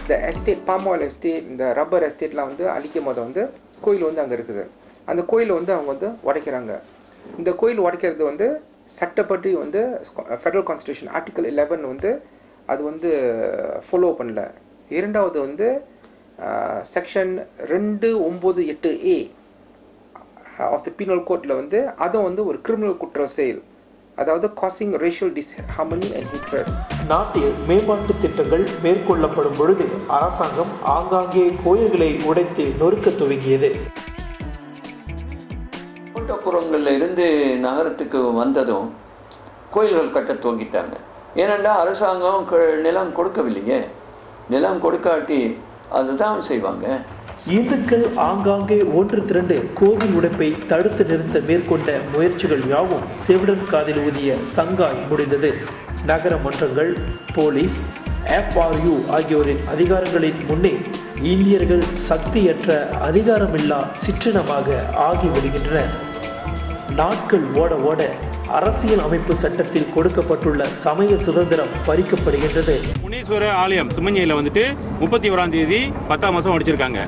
இந்த estate palm oil estate இந்த rubber எஸ்டேட்லாம் வந்து அழிக்கும் போது வந்து கோயில் வந்து அங்கே இருக்குது. அந்த கோயிலை வந்து அவங்க வந்து உடைக்கிறாங்க. இந்த கோயில் உடைக்கிறது வந்து சட்டப்படி வந்து ஃபெடரல் கான்ஸ்டியூஷன் ஆர்டிக்கல் 11 வந்து அது வந்து ஃபாலோ பண்ணல. இரண்டாவது வந்து section 298A of the penal கோட்ல வந்து அதுவும் வந்து ஒரு கிரிமினல் குற்ற செயல், அதாவது causing racial disharmony and hatred. நாட்டில் மேம்பாட்டு திட்டங்கள் மேற்கொள்ளப்படும் பொழுது அரசாங்கம் ஆங்காங்கே கோயில்களை உடைத்து நொறுக்க துவங்கியது. கூட்டப்புறங்களில் இருந்து நகரத்துக்கு வந்ததும் கோயில்கள் கட்ட துவங்கிட்டாங்க. ஏனென்றா அரசாங்கம் நிலம் கொடுக்கவில்லையே. நிலம் கொடுக்காட்டி அதுதான் செய்வாங்க. இந்துக்கள் ஆங்காங்கே ஒன்று திரண்டு கோவில் உடைப்பை தடுத்து நிறுத்த மேற்கொண்ட முயற்சிகள் யாவும் செவிடன் காதில் ஊதிய சங்காய் முடிந்தது. நகர மன்றங்கள், போலீஸ், FRU ஆகியோரின் அதிகாரங்களின் முன்னே இந்தியர்கள் சக்தியற்ற அதிகாரமில்லா சிற்றினமாக ஆகிவிடுகின்றனர். நாட்கள் ஓட ஓட அரசியல் அமைப்பு சட்டத்தில் கொடுக்கப்பட்டுள்ள சமய சுதந்திரம் பறிக்கப்படுகின்றது. முனீஸ்வர ஆலயம் சிமஞ்சையில் வந்துட்டு 31ஆம் தேதி 10ஆம் மாதம் அடிச்சிருக்காங்க.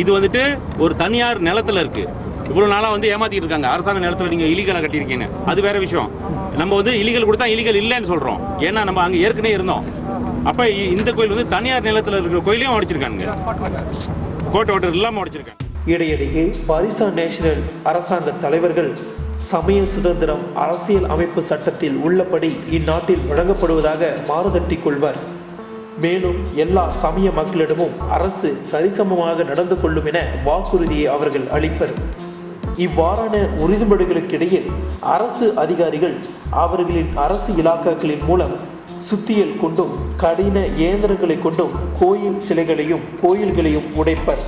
இது வந்துட்டு ஒரு தனியார் நிலத்தில் இருக்கு. இவ்வளோ நாளாக வந்து ஏமாத்திட்டு இருக்காங்க. அரசாங்க நிலத்தில் நீங்கள் இலீகலாக கட்டியிருக்கீங்க, அது வேற விஷயம். நம்ம வந்து இலீகல் கொடுத்தா இலீகல் இல்லைன்னு சொல்கிறோம். ஏன்னா நம்ம அங்கே ஏற்கனவே இருந்தோம். அப்போ இந்த கோயில் வந்து தனியார் நிலத்தில் இருக்கிற கோயிலையும் உடைச்சிருக்காங்க. கோர்ட் ஆர்டர் இல்லாமல் உடைச்சிருக்காங்க. இடையிடையே பாரிசா நேஷனல் அரசாங்க தலைவர்கள் சமய சுதந்திரம் அரசியல் அமைப்பு சட்டத்தில் உள்ளபடி இந்நாட்டில் வழங்கப்படுவதாக மாறுதட்டி கொள்வர். மேலும் எல்லா சமய மக்களிடமும் அரசு சரிசமமாக நடந்து கொள்ளும் என வாக்குறுதியை அவர்கள் அளிப்பர். இவ்வாறான உறுதிமொழிகளுக்கிடையில் அரசு அதிகாரிகள் அவர்களின் அரசு இலாக்காக்களின் மூலம் சுத்தியல் கொண்டும் கடின இயந்திரங்களை கொண்டும் கோயில் சிலைகளையும் கோயில்களையும் உடைப்பர்.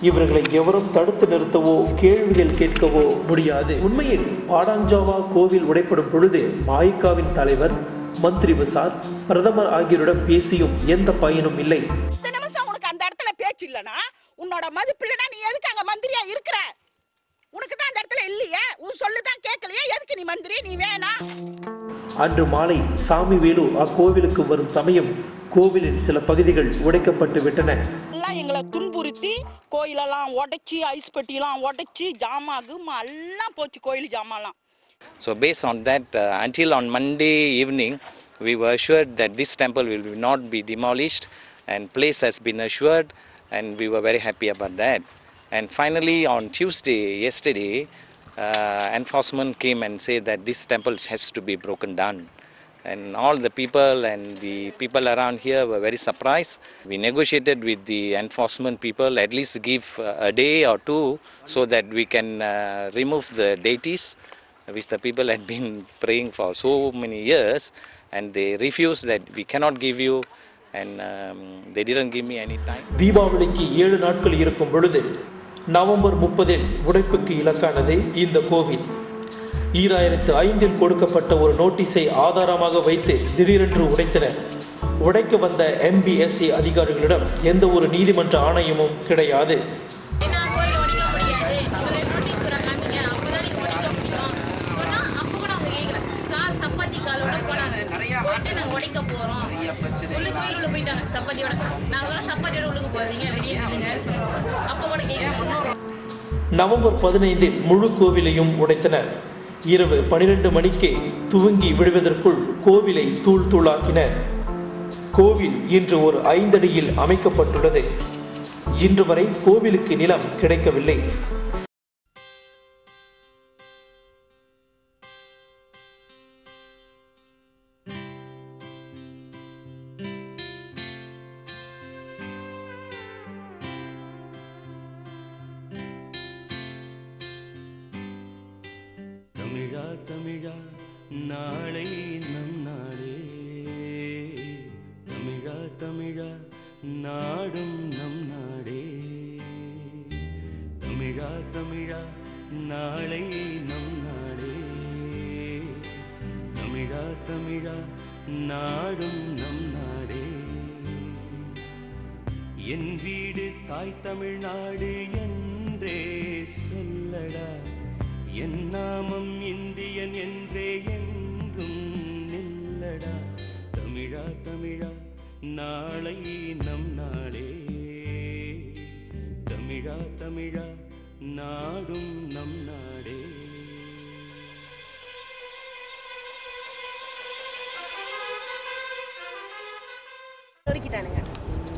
இவர்களை எவரும் தடுத்து நிறுத்தவோ கேள்விகள் கேட்கவோ முடியாது. உண்மையில் பாடாஞ்சாவா கோவில் உடைப்படும் பொழுது மாயிகாவின் தலைவர், மந்திரி பசார், பிரதமர் ஆகியோரிடம் பேசியும் எந்த பயனும் இல்லை. உனக்கு அந்த இடத்துல பேச்சு இல்லனா, உன்னோட மதிப்பு இல்லனா, நீ எதுக்கு அங்க மந்திரியா இருக்கிற? உனக்கு தான் அந்த இடத்துல இல்லையே, உன் சொல்லுதான் கேட்கலையே, எதுக்கு நீ மந்திரி? நீ வேணா. அன்று மாலை சாமி வேலு அக்கோவிலுக்கு வரும் சமயம் கோவிலின் சில பகுதிகள் உடைக்கப்பட்டு விட்டன. எங்களை துன்புறுத்தி கோயிலெல்லாம் உடைச்சி, ஐஸ் பெட்டியெல்லாம் உடைச்சி, ஜாமாகு எல்லாம் போச்சு கோயில் ஜாமாலாம். So based on that, until on Monday evening, we were assured that this temple will not be demolished, and place has been assured, and we were very happy about that. And finally on Tuesday, yesterday, enforcement came and said that this temple has to be broken down. And all the people and the people around here were very surprised. We negotiated with the enforcement people, at least give a day or two so that we can remove the deities which the people had been praying for so many years, and they refused that we cannot give you, and they didn't give me any time. தீபாவளிக்கு 7 நாட்கள் இருக்கும் பொழுது November 30 உடைப்புக்கு இலக்கானது இந்த கோவில். 2005 கொடுக்கப்பட்ட ஒரு நோட்டீஸை ஆதாரமாக வைத்து திடீரென்று உடைத்தனர். உடைக்க வந்த MBSA அதிகாரிகளிடம் எந்த ஒரு நீதிமன்ற ஆணையமும் கிடையாது. நவம்பர் 15 முழு கோவிலையும் உடைத்தனர். இரவு 12 மணிக்கே துவங்கி விடுவதற்குள் கோவிலை தூள் தூளாக்கினர். கோவில் இன்று ஒரு 5 அடியில் அமைக்கப்பட்டுள்ளது. இன்று வரை கோவிலுக்கு நிலம் கிடைக்கவில்லை. தமிழா தமிழா நாளை நம் நாடே, தமிழா தமிழா நாடும் நம் நாடே, தமிழா தமிழா நாளை நம் நாடே, தமிழா தமிழா நாடும் நம் நாடே. என் வீடு தாய் தமிழ்நாடு என்றே சொல்லடா, என் நாமம் இந்தியன் என்றே என்றும் நில்லடா. தமிழா தமிழா நாளை நம் நாடே. தமிழா நாடும் நம் நாடே.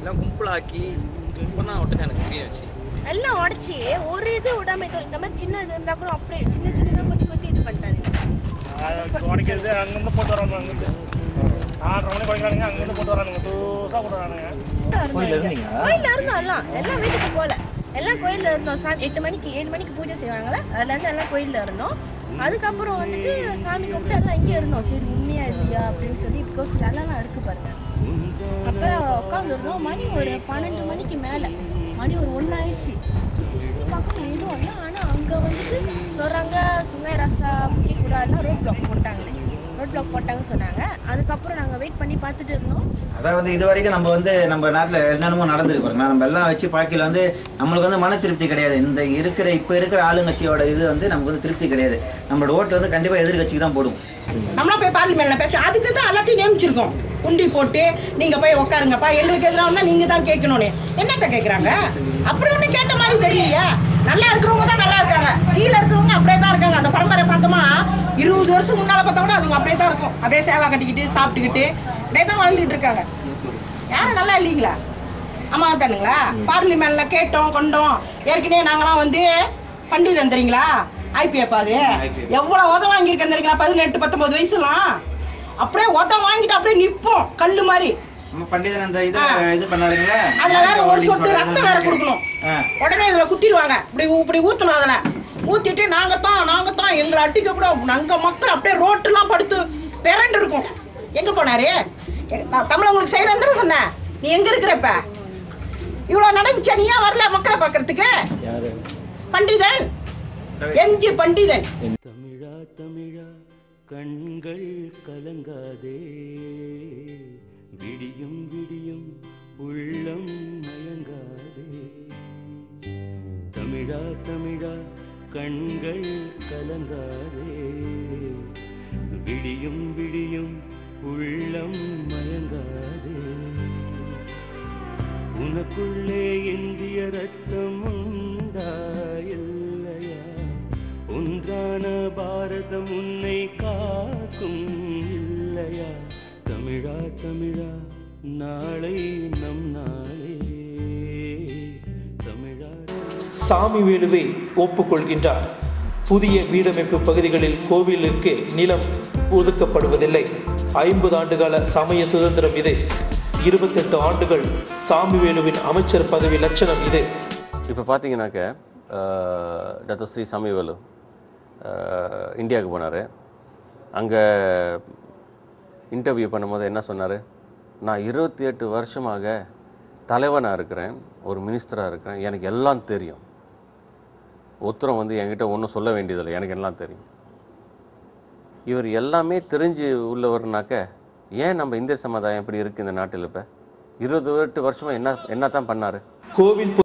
எல்லாம் கும்பலாக்கி ஒன்றா ஒட்டுக்க எனக்கு தெரியாச்சு. எல்லாம் உடச்சி ஒரு இது விடாம இந்த மாதிரி சின்ன இது இருந்தால் கூட அப்படியே சின்ன சின்னதாக கொஞ்சம் கொஞ்சம் இது பண்ணிட்டாங்க. உடைக்கிறது அங்கேருந்து போட்டு வராங்க. அங்கேருந்து 6:30 மணிக்கு உடைக்கிறானுங்க. அங்கேருந்து போட்டு வரானுங்க. தூசாக போட்டுறானுங்க. கோயிலில் இருந்தோம் எல்லாம் வீட்டுக்கு போகல. எல்லாம் கோயிலில் இருந்தோம். 8 மணிக்கு 7 மணிக்கு பூஜை செய்வாங்களே, அதுலேருந்து எல்லாம் கோயிலில் இருந்தோம். அதுக்கப்புறம் வந்துட்டு சாமி கும்பிட்டு எல்லாம் இங்கே இருந்தோம். சரி உண்மையா இல்லையா அப்படின்னு சொல்லி பிகாஸ் சிலைலாம் இருக்கு பாருங்க. அப்போ உட்காந்துருந்தோம். மணி ஒரு 12 மணிக்கு மேலே, மணி ஒரு 1 ஆயிடுச்சு. சுற்றி பார்க்க எதுவும் இல்லை. ஆனால் அங்கே வந்துட்டு சொல்கிறாங்க சுங்கைராசா முக்கிக்கூடா எல்லாம் ரோட் பிளாக் போட்டாங்கன்னு சொன்னாங்க. அதுக்கப்புறம் நாங்கள் வெயிட் பண்ணி பார்த்துட்டு இருந்தோம். அதாவது இது வரைக்கும் நம்ம நாட்டில் என்னென்னமோ நடந்துருக்கு பாருங்க. நம்ம எல்லாம் வச்சு பார்க்கல நம்மளுக்கு மன திருப்தி கிடையாது. இந்த இப்போ இருக்கிற ஆளுங்கட்சியோட இது நமக்கு திருப்தி கிடையாது. நம்மளோட ஓட்டு கண்டிப்பாக எதிர்கட்சிக்கு தான் போடுவோம். நம்மளாம் போய் பார்லிமெண்ட்ல பேசுவோம். அதுக்கு தான் எல்லாத்தையும் நியமிச்சிருக்கோம். குண்டி போட்டு நீங்க போய் உட்காருங்கப்பா, எங்களுக்கு எதிராக வந்தா நீங்க தான் கேட்கணும்னு. என்னத்த கேட்குறாங்க? அப்படி ஒன்றும் கேட்ட மாதிரி தெரியலையா? நல்லா இருக்கிறவங்க தான் நல்லா இருக்காங்க, கீழே இருக்கிறவங்க அப்படியே தான் இருக்காங்க. அந்த பரம்பரை பார்த்தோமா 20 வருஷம் முன்னால பார்த்தா கூட அதுங்க அப்படியே தான் இருக்கும். அப்படியே சேவா கட்டிக்கிட்டு சாப்பிட்டுக்கிட்டு அப்படியே தான் வாழ்ந்துட்டு இருக்காங்க. யாரும் நல்லா இல்லைங்களா? ஆமா தானுங்களா? பார்லிமெண்ட்ல கேட்டோம் கொண்டோம். ஏற்கனவே நாங்களாம் பண்டிதன் தெரியுங்களா? ஐபிஎஃப் அது எவ்வளவு உதவ வாங்கியிருக்கேன் தெரியுங்களா? 18-19 வயசுலாம் அப்படியே உதவ வாங்கிட்டு அப்படியே நிற்போம் கல்லு மாதிரி. பண்டிதன் அந்த இது பண்ணாருங்களா? அதுல வேற ஒரு சொட்டு ரத்தம் வேற கொடுக்கணும். உடனே இதுல குத்திடுவாங்க. இப்படி ஊத்தணும். அதுல ஊத்திட்டு நாங்க தான் எங்களை அடிக்க கூட நாங்க மக்கள் அப்படியே ரோட்டெல்லாம் படுத்து பிறண்டு இருக்கும். எங்க போனாரு? நான் தமிழ் உங்களுக்கு செய்யறேன்னு சொன்னேன். நீ எங்க இருக்கிறப்ப இவ்வளவு நடந்துச்சா? நீ ஏன் வரல மக்களை பாக்குறதுக்கு? பண்டிதன் எம்ஜி பண்டிதன். தமிழா தமிழா கண்கள் கலங்காதே, விடியும் விடியும் உள்ளம் மயங்காதே. தமிழா தமிழா கண்கள் கலங்காதே, விடியும் விடியும் உள்ளம் மயங்காதே. உனக்குள்ளே இந்திய ரத்தம் உண்டா இல்லையா? ஒன்றான பாரதம் உன்னை காக்கும் இல்லையா? தமிழா தமிழா நாளை நம் நாளே. தமிழா. சாமிவேலுவை ஒப்புக்கொள்கின்றார். புதிய வீடமைப்பு பகுதிகளில் கோவிலுக்கு நிலம் ஒதுக்கப்படுவதில்லை. 50 ஆண்டுகால சமய சுதந்திரம் இது. 28 ஆண்டுகள் சாமிவேலுவின் அமைச்சர் பதவி லட்சணம் இது. இப்போ பார்த்தீங்கன்னாக்க டாக்டர் ஸ்ரீ சாமிவேலு இந்தியாவுக்கு போனார். அங்கே இன்டர்வியூ பண்ணும்போது என்ன சொன்னார்? நான் 28 வருஷமாக தலைவனாக இருக்கிறேன், ஒரு மினிஸ்டராக இருக்கிறேன், எனக்கு எல்லாம் தெரியும். ஒருத்தரம் என்கிட்ட ஒன்றும் சொல்ல வேண்டியதில்லை, எனக்கு எல்லாம் தெரியும். இவர் எல்லாமே தெரிஞ்சு உள்ளவர்னாக்க ஏன் நம்ம இந்திய சமுதாயம் இப்படி இருக்குது இந்த நாட்டில்? இப்போ 28 வருஷமாக என்ன தான் பண்ணார்? கோவில்